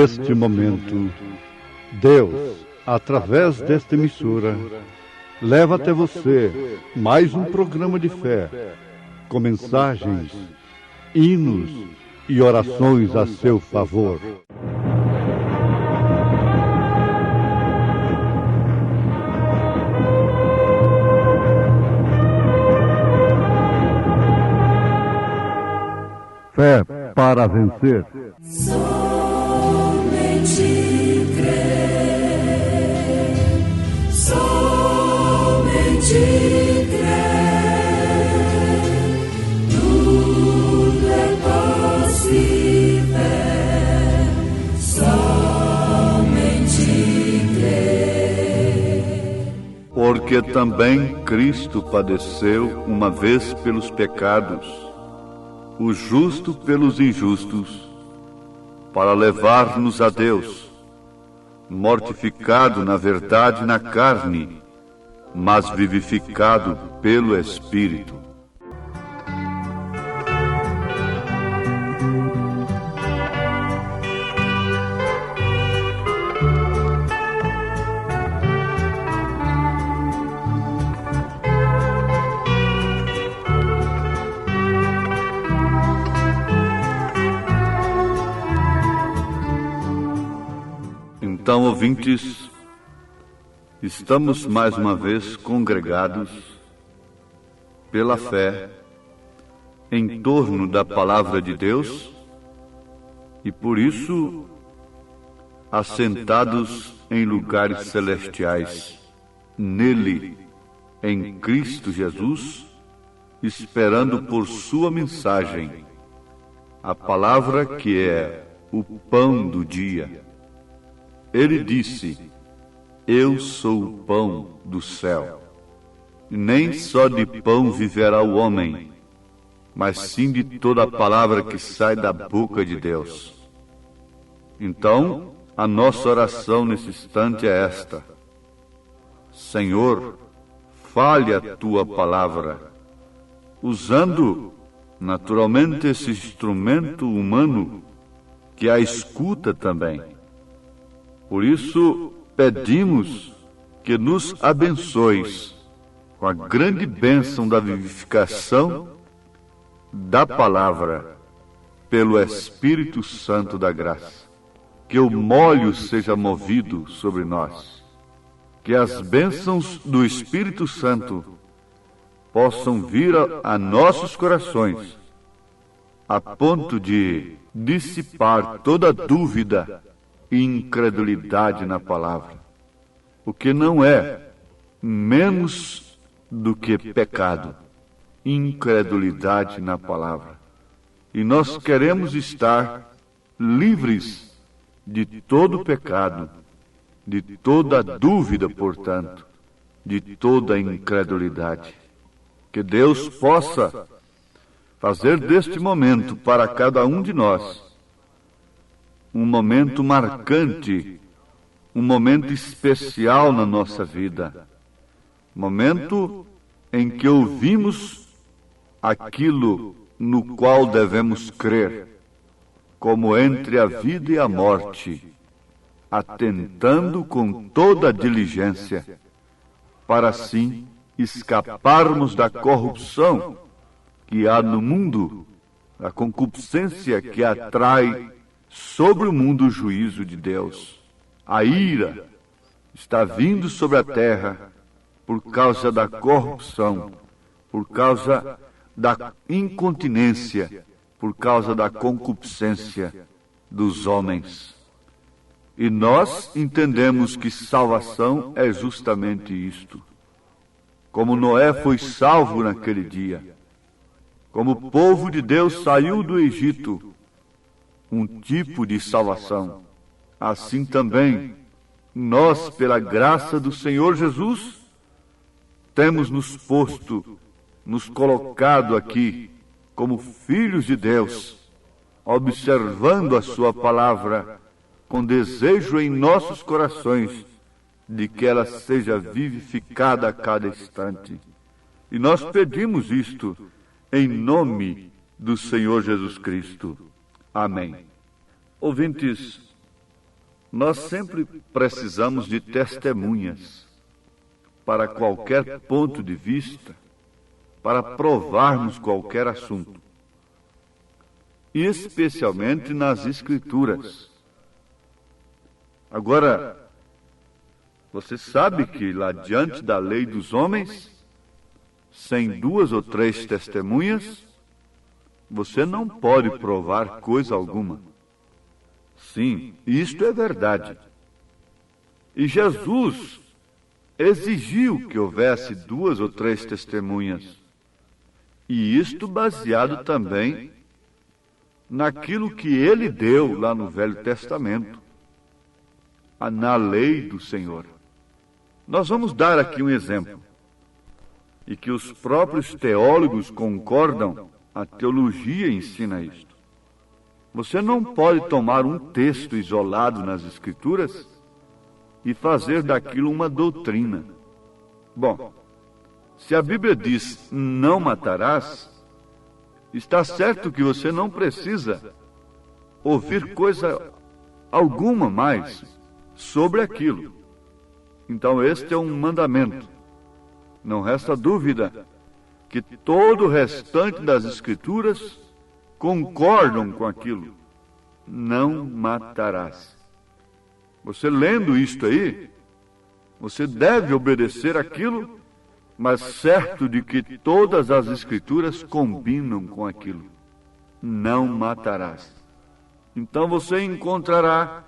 neste momento, Deus, através desta emissora, leva até você mais um programa de fé, com mensagens, hinos e orações a seu favor. Fé para vencer. Somente crer, somente crer, tudo é possível, somente crer. Porque também Cristo padeceu uma vez pelos pecados, o justo pelos injustos, para levar-nos a Deus, mortificado na verdade na carne, mas vivificado pelo Espírito. Então, ouvintes, estamos mais uma vez congregados pela fé em torno da palavra de Deus e, por isso, assentados em lugares celestiais, nele, em Cristo Jesus, esperando por sua mensagem, a palavra que é o pão do dia. Ele disse: eu sou o pão do céu. Nem só de pão viverá o homem, mas sim de toda a palavra que sai da boca de Deus. Então, a nossa oração nesse instante é esta: Senhor, fale a tua palavra, usando naturalmente esse instrumento humano que a escuta também. Por isso, pedimos que nos abençoes com a grande bênção da vivificação da palavra pelo Espírito Santo da graça. Que o molho seja movido sobre nós. Que as bênçãos do Espírito Santo possam vir a nossos corações, a ponto de dissipar toda dúvida e incredulidade na palavra, o que não é menos do que pecado, incredulidade na palavra. E nós queremos estar livres de todo pecado, de toda dúvida, portanto, de toda incredulidade. Que Deus possa fazer deste momento para cada um de nós um momento marcante, um momento especial na nossa vida, momento em que ouvimos aquilo no qual devemos crer, como entre a vida e a morte, atentando com toda a diligência, para assim escaparmos da corrupção que há no mundo, a concupiscência que atrai sobre o mundo o juízo de Deus. A ira está vindo sobre a terra por causa da corrupção, por causa da incontinência, por causa da concupiscência dos homens. E nós entendemos que salvação é justamente isto. Como Noé foi salvo naquele dia, como o povo de Deus saiu do Egito, um tipo de salvação. Assim também, nós, pela graça do Senhor Jesus, temos nos posto, nos colocado aqui como filhos de Deus, observando a sua palavra, com desejo em nossos corações de que ela seja vivificada a cada instante. E nós pedimos isto em nome do Senhor Jesus Cristo. Amém. Ouvintes, Nós sempre precisamos de testemunhas para qualquer ponto de vista, para provarmos qualquer assunto, e especialmente nas Escrituras. Agora, você sabe que lá diante da lei dos homens, sem 2 ou 3 testemunhas, você não pode provar coisa alguma. Sim, isto é verdade. E Jesus exigiu que houvesse 2 ou 3 testemunhas. E isto baseado também naquilo que ele deu lá no Velho Testamento, na lei do Senhor. Nós vamos dar aqui um exemplo, e que os próprios teólogos concordam, a teologia ensina isto. Você não pode tomar um texto isolado nas Escrituras e fazer daquilo uma doutrina. Bom, se a Bíblia diz não matarás, está certo que você não precisa ouvir coisa alguma mais sobre aquilo. Então este é um mandamento. Não resta dúvida que todo o restante das Escrituras concordam com aquilo. Não matarás. Você lendo isto aí, você deve obedecer aquilo, mas certo de que todas as Escrituras combinam com aquilo. Não matarás. Então você encontrará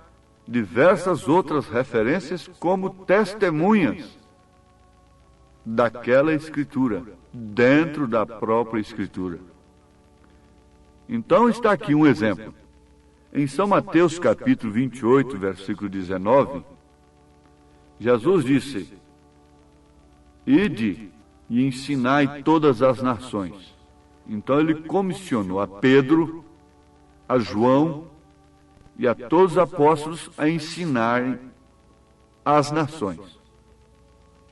diversas outras referências como testemunhas daquela Escritura, dentro da própria Escritura. Então está aqui um exemplo. Em São Mateus capítulo 28, versículo 19, Jesus disse: Ide e ensinai todas as nações. Então ele comissionou a Pedro, a João e a todos os apóstolos a ensinarem as nações.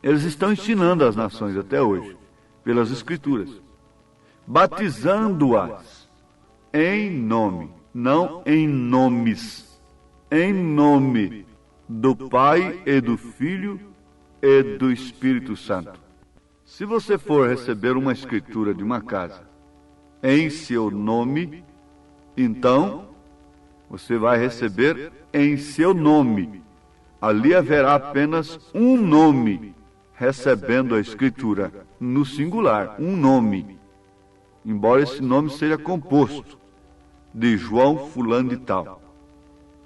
Eles estão ensinando as nações até hoje, pelas Escrituras, batizando-as em nome, não em nomes, em nome do Pai e do Filho e do Espírito Santo. Se você for receber uma escritura de uma casa em seu nome, então você vai receber em seu nome. Ali haverá apenas um nome recebendo a escritura, no singular, um nome, embora esse nome seja composto de João fulano de tal.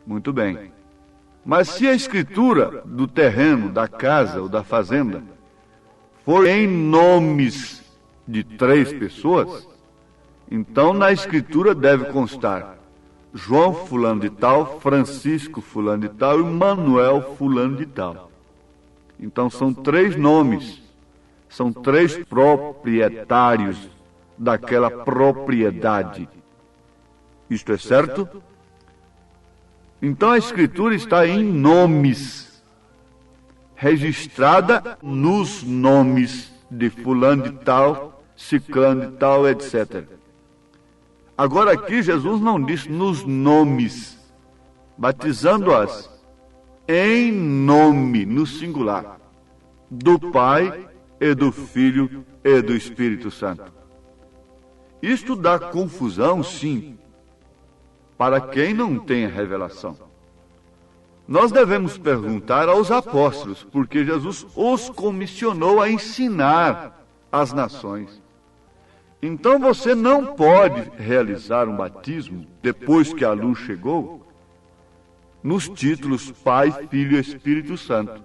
Muito bem. Mas se a escritura do terreno, da casa ou da fazenda for em nomes de 3 pessoas, então na escritura deve constar João fulano de tal, Francisco fulano de tal e Manuel fulano de tal. Então são 3 nomes, são 3 proprietários daquela propriedade. Isto é certo? Então a Escritura está em nomes, registrada nos nomes de fulano de tal, ciclano de tal, etc. Agora aqui Jesus não diz nos nomes, batizando-as em nome, no singular, do Pai e do Filho e do Espírito Santo. Isto dá confusão, sim, para quem não tem a revelação. Nós devemos perguntar aos apóstolos, porque Jesus os comissionou a ensinar as nações. Então você não pode realizar um batismo, depois que a luz chegou, nos títulos Pai, Filho e Espírito Santo.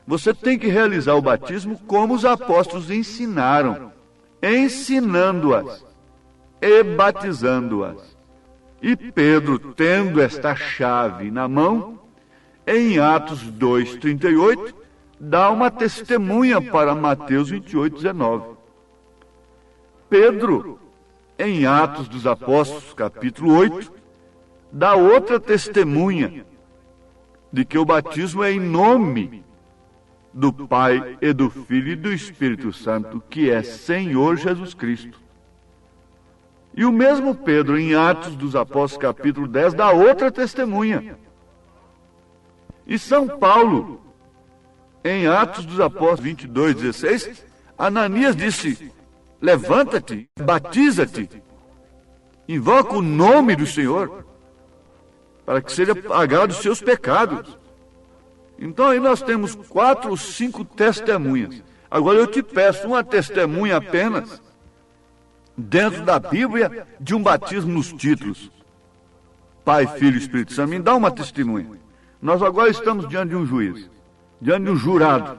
Você tem que realizar o batismo como os apóstolos ensinaram, ensinando-as e batizando-as. E Pedro, tendo esta chave na mão, em Atos 2:38, dá uma testemunha para Mateus 28:19. Pedro, em Atos dos Apóstolos, capítulo 8, dá outra testemunha de que o batismo é em nome do Pai e do Filho e do Espírito Santo, que é Senhor Jesus Cristo. E o mesmo Pedro, em Atos dos Apóstolos, capítulo 10, dá outra testemunha. E São Paulo, em Atos dos Apóstolos 22:16, Ananias disse: levanta-te, batiza-te, invoca o nome do Senhor, para que seja pagado os seus pecados. Então aí nós temos 4 ou 5 testemunhas. Agora eu te peço uma testemunha apenas, dentro da Bíblia, de um batismo nos títulos. Pai, Filho e Espírito Santo, me dá uma testemunha. Nós agora estamos diante de um juiz, diante de um jurado.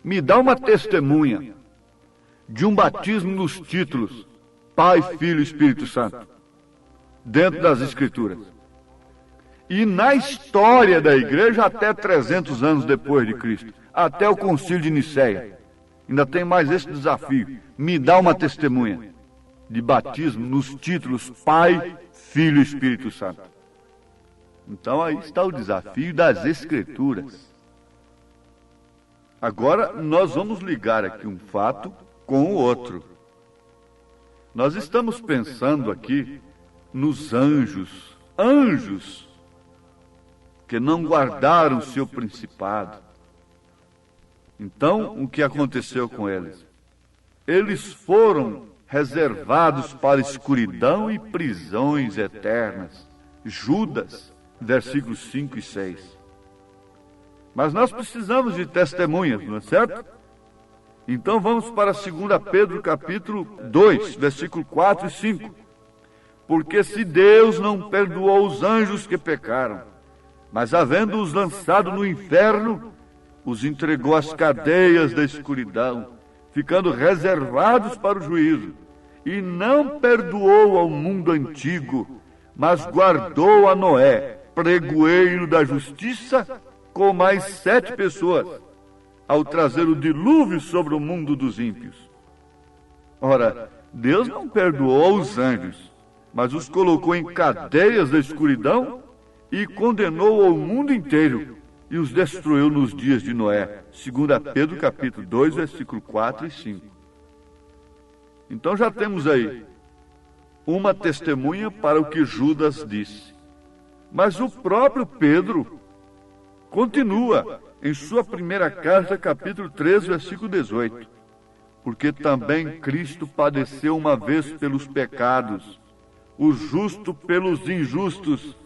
Me dá uma testemunha de um batismo nos títulos, Pai, Filho e Espírito Santo, dentro das Escrituras. E na história da igreja, até 300 anos depois de Cristo, até o Concílio de Nicéia. Ainda tem mais esse desafio. Me dá uma testemunha de batismo nos títulos Pai, Filho e Espírito Santo. Então aí está o desafio das Escrituras. Agora nós vamos ligar aqui um fato com o outro. Nós estamos pensando aqui nos anjos. Anjos que não guardaram seu principado. Então, o que aconteceu com eles? Eles foram reservados para escuridão e prisões eternas. Judas, versículos 5 e 6. Mas nós precisamos de testemunhas, não é certo? Então vamos para 2 Pedro capítulo 2, versículo 4 e 5. Porque se Deus não perdoou os anjos que pecaram, mas havendo-os lançado no inferno, os entregou às cadeias da escuridão, ficando reservados para o juízo, e não perdoou ao mundo antigo, mas guardou a Noé, pregoeiro da justiça, com mais 7 pessoas, ao trazer o dilúvio sobre o mundo dos ímpios. Ora, Deus não perdoou os anjos, mas os colocou em cadeias da escuridão e condenou ao mundo inteiro e os destruiu nos dias de Noé. 2 Pedro capítulo 2, versículo 4 e 5. Então já temos aí uma testemunha para o que Judas disse. Mas o próprio Pedro continua em sua primeira carta, capítulo 3, versículo 18. Porque também Cristo padeceu uma vez pelos pecados, o justo pelos injustos,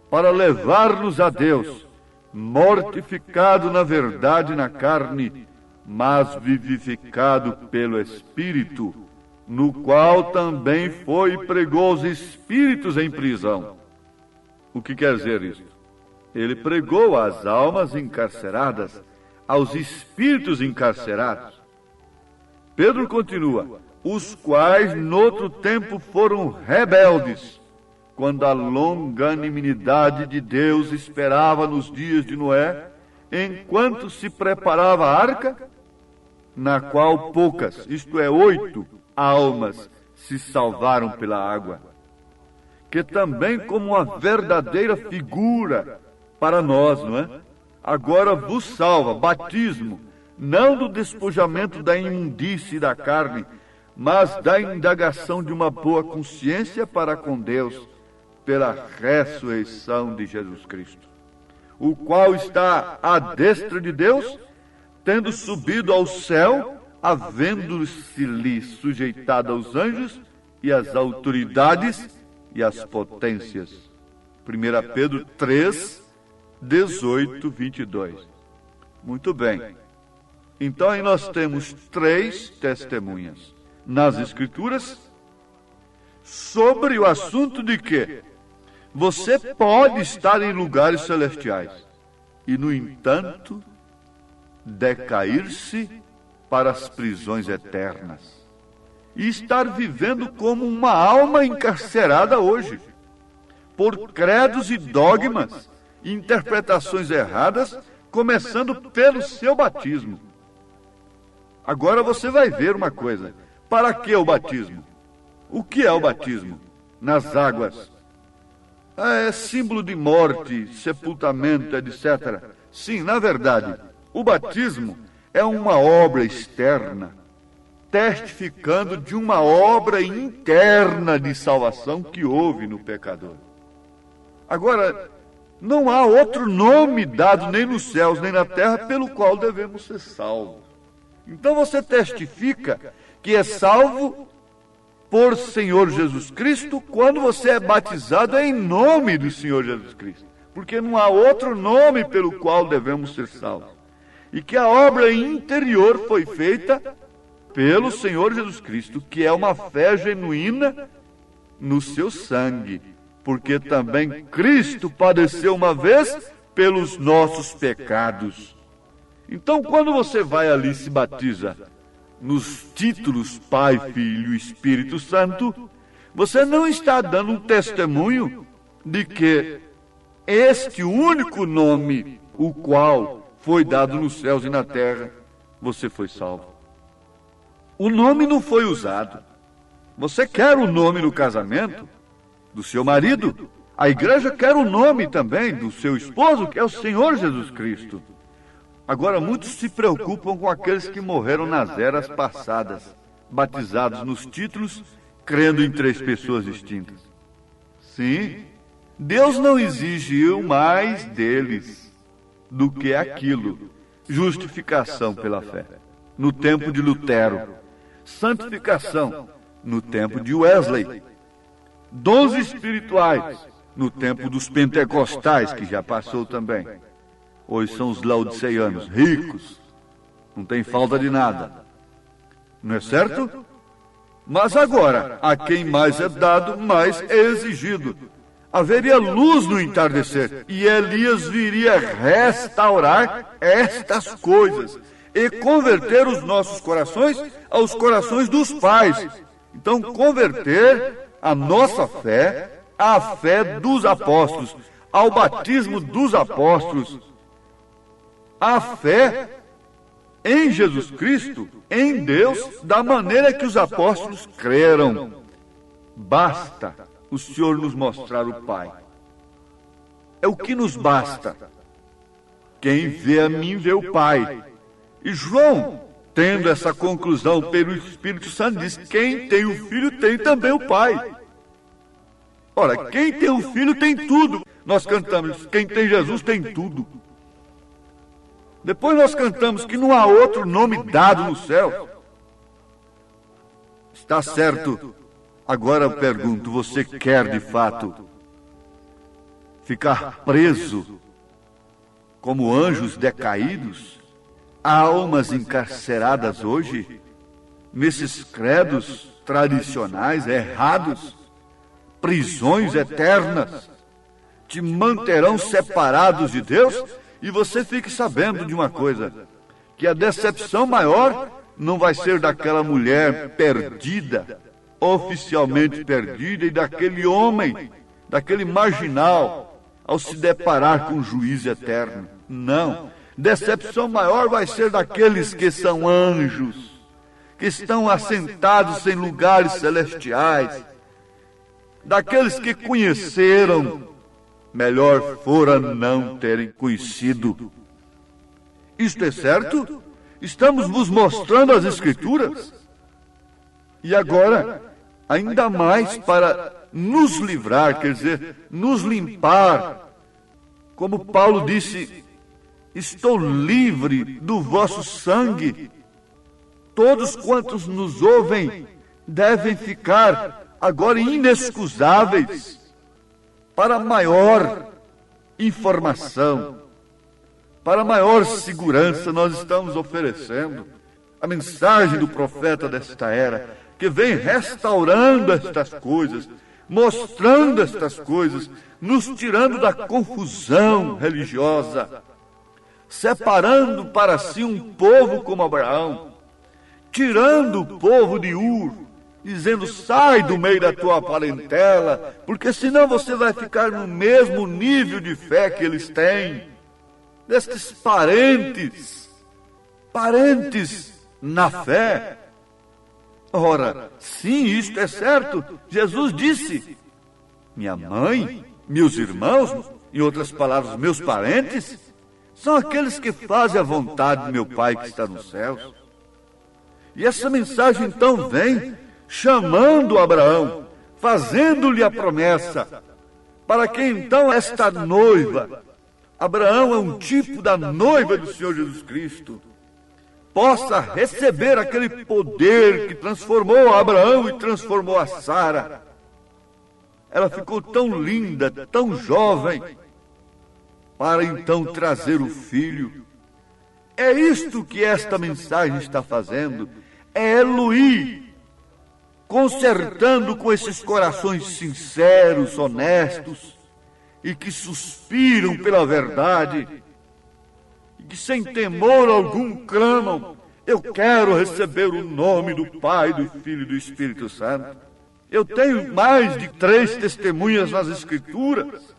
para levar-nos a Deus, mortificado na verdade na carne, mas vivificado pelo Espírito, no qual também foi e pregou os espíritos em prisão. O que quer dizer isso? Ele pregou às almas encarceradas, aos espíritos encarcerados. Pedro continua: os quais noutro tempo foram rebeldes, quando a longanimidade de Deus esperava nos dias de Noé, enquanto se preparava a arca, na qual poucas, isto é, 8 almas, se salvaram pela água. Que também como uma verdadeira figura para nós, não é? Agora vos salva, batismo, não do despojamento da imundície da carne, mas da indagação de uma boa consciência para com Deus, pela ressurreição de Jesus Cristo, o qual está à destra de Deus, tendo subido ao céu, havendo-se-lhe sujeitado aos anjos e às autoridades e às potências. 1 Pedro 3, 18, 22. Muito bem. Então aí nós temos 3 testemunhas nas Escrituras sobre o assunto de que você pode estar em lugares celestiais e, no entanto, decair-se para as prisões eternas e estar vivendo como uma alma encarcerada hoje, por credos e dogmas, interpretações erradas, começando pelo seu batismo. Agora você vai ver uma coisa: para que o batismo? O que é o batismo? Nas águas. É símbolo de morte, sepultamento, etc. Sim, na verdade, o batismo é uma obra externa, testificando de uma obra interna de salvação que houve no pecador. Agora, Não há outro nome dado nem nos céus nem na terra pelo qual devemos ser salvos. Então você testifica que é salvo por Senhor Jesus Cristo quando você é batizado em nome do Senhor Jesus Cristo. Porque não há outro nome pelo qual devemos ser salvos. E que a obra interior foi feita pelo Senhor Jesus Cristo, que é uma fé genuína no seu sangue. Porque também Cristo padeceu uma vez pelos nossos pecados. Então, quando você vai ali e se batiza nos títulos Pai, Filho e Espírito Santo, você não está dando um testemunho de que este único nome, o qual foi dado nos céus e na terra, você foi salvo. O nome não foi usado. Você quer o nome no casamento do seu marido? A igreja quer o nome também do seu esposo, que é o Senhor Jesus Cristo. Agora, muitos se preocupam com aqueles que morreram nas eras passadas, batizados nos títulos, crendo em 3 pessoas distintas. Sim, Deus não exigiu mais deles do que aquilo. Justificação pela fé, no tempo de Lutero. Santificação, no tempo de Wesley. Dons espirituais, no tempo dos pentecostais, que já passou também. Hoje são os laodiceianos, ricos, não tem falta de nada. Não é certo? Mas agora, a quem mais é dado, mais é exigido. Haveria luz no entardecer, e Elias viria restaurar estas coisas e converter os nossos corações aos corações dos pais. Então, converter a nossa fé à fé dos apóstolos, ao batismo dos apóstolos, a fé em Jesus Cristo, em Deus, da maneira que os apóstolos creram. Basta o Senhor nos mostrar o Pai. É o que nos basta. Quem vê a mim, vê o Pai. E João, tendo essa conclusão pelo Espírito Santo, diz: quem tem o Filho tem também o Pai. Ora, quem tem o Filho tem tudo. Nós cantamos: quem tem Jesus tem tudo. Depois nós cantamos que não há outro nome dado no céu. Está certo. Agora eu pergunto, você quer de fato ficar preso como anjos decaídos, almas encarceradas hoje, nesses credos tradicionais errados, prisões eternas, te manterão separados de Deus? E você fique sabendo de uma coisa, que a decepção maior não vai ser daquela mulher perdida, oficialmente perdida, e daquele homem, daquele marginal, ao se deparar com o juízo eterno. Não. Decepção maior vai ser daqueles que são anjos, que estão assentados em lugares celestiais, daqueles que conheceram. Melhor fora não terem conhecido. Isto é certo? Estamos vos mostrando as Escrituras. E agora, ainda mais para nos livrar, quer dizer, nos limpar. Como Paulo disse: estou livre do vosso sangue. Todos quantos nos ouvem devem ficar agora inexcusáveis. Para maior informação, para maior segurança, nós estamos oferecendo a mensagem do profeta desta era, que vem restaurando estas coisas, mostrando estas coisas, nos tirando da confusão religiosa, separando para si um povo como Abraão, tirando o povo de Ur, dizendo: sai do meio da tua parentela, porque senão você vai ficar no mesmo nível de fé que eles têm. Destes parentes na fé. Ora, sim, isto é certo. Jesus disse: minha mãe, meus irmãos, em outras palavras, meus parentes, são aqueles que fazem a vontade do meu Pai que está nos céus. E essa mensagem então vem chamando Abraão, fazendo-lhe a promessa: para que então esta noiva, Abraão é um tipo da noiva do Senhor Jesus Cristo, possa receber aquele poder que transformou Abraão e transformou a Sara. Ela ficou tão linda, tão jovem, para então trazer o filho. É isto que esta mensagem está fazendo, é Eloí, consertando com esses corações sinceros, honestos, e que suspiram pela verdade, e que sem temor algum clamam: eu quero receber o nome do Pai, do Filho e do Espírito Santo. Eu tenho mais de 3 testemunhas nas Escrituras,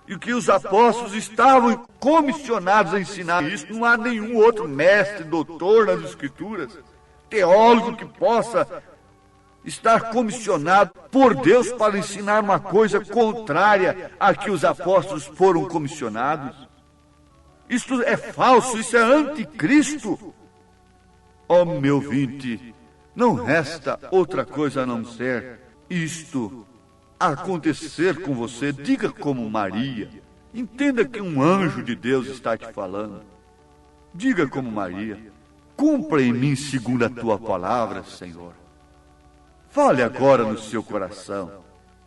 e que os apóstolos estavam comissionados a ensinar isso. Não há nenhum outro mestre, doutor nas Escrituras, teólogo que possa estar comissionado por Deus para ensinar uma coisa contrária a que os apóstolos foram comissionados. Isto é falso, isso é anticristo. Ó meu ouvinte, não resta outra coisa a não ser isto acontecer com você. Diga como Maria. Entenda que um anjo de Deus está te falando. Diga como Maria: cumpra em mim segundo a tua palavra, Senhor. Fale agora no seu coração.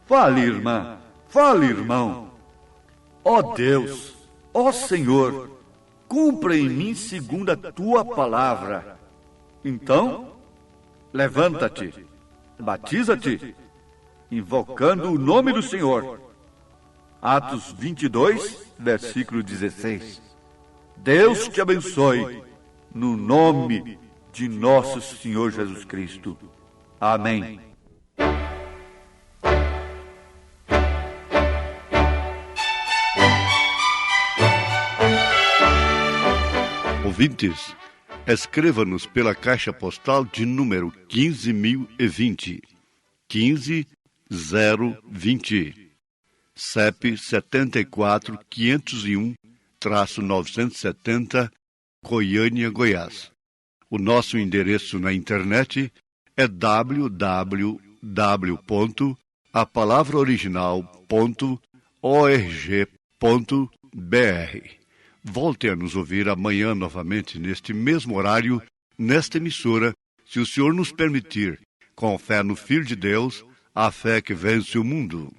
Fale, irmã. Fale, irmão. Ó Deus, ó Senhor, cumpra em mim segundo a tua palavra. Então, levanta-te, batiza-te, invocando o nome do Senhor. Atos 22, versículo 16. Deus te abençoe, no nome de nosso Senhor Jesus Cristo. Amém. Ouvintes, escreva-nos pela caixa postal de número 15.020, 15020, CEP 74.501-970, Goiânia, Goiás. O nosso endereço na internet é www.apalavraoriginal.org.br. Volte a nos ouvir amanhã novamente, neste mesmo horário, nesta emissora, se o Senhor nos permitir, com fé no Filho de Deus, a fé que vence o mundo.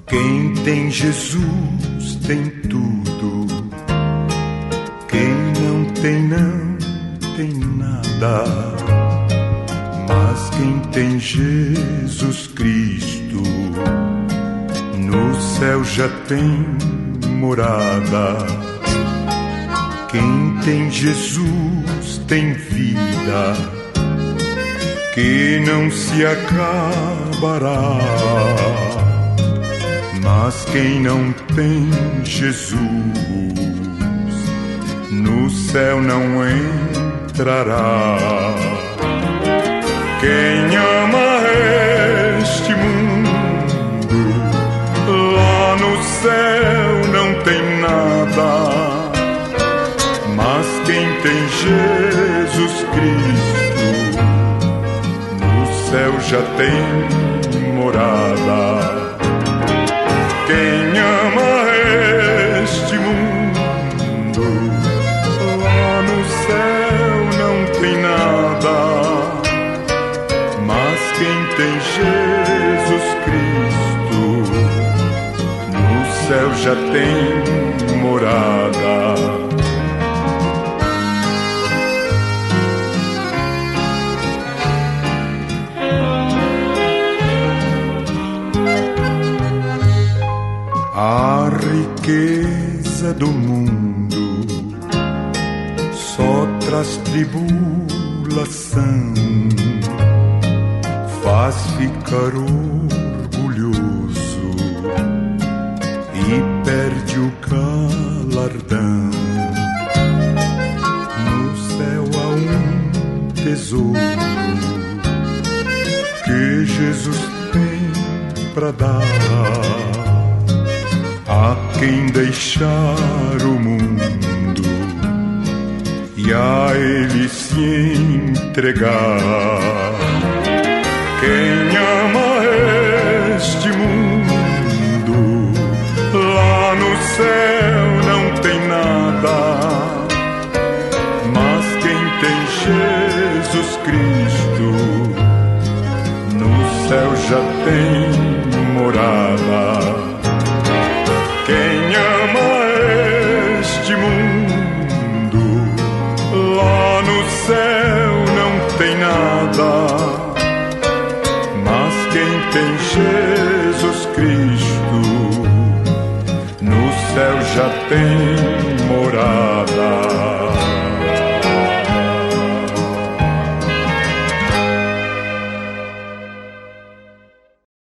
Quem tem Jesus tem tudo. Quem não tem nada. Mas quem tem Jesus Cristo, no céu já tem morada. Quem tem Jesus tem vida, que não se acabará. Mas quem não tem Jesus, no céu não entrará. Quem ama este mundo, lá no céu não tem nada. Mas quem tem Jesus Cristo, no céu já tem morada. Quem ama este mundo, lá no céu não tem nada. Mas quem tem Jesus Cristo, no céu já tem morada. A riqueza do mundo só traz tribulação, faz ficar orgulhoso e perde o galardão. No céu há um tesouro que Jesus tem pra dar a quem deixar o mundo e a Ele se entregar. Quem ama este mundo, lá no céu não tem nada, mas quem tem Jesus Cristo, no céu já tem morada. Quem ama este mundo, lá no céu não tem nada, mas quem tem Jesus Cristo, no céu já tem morada.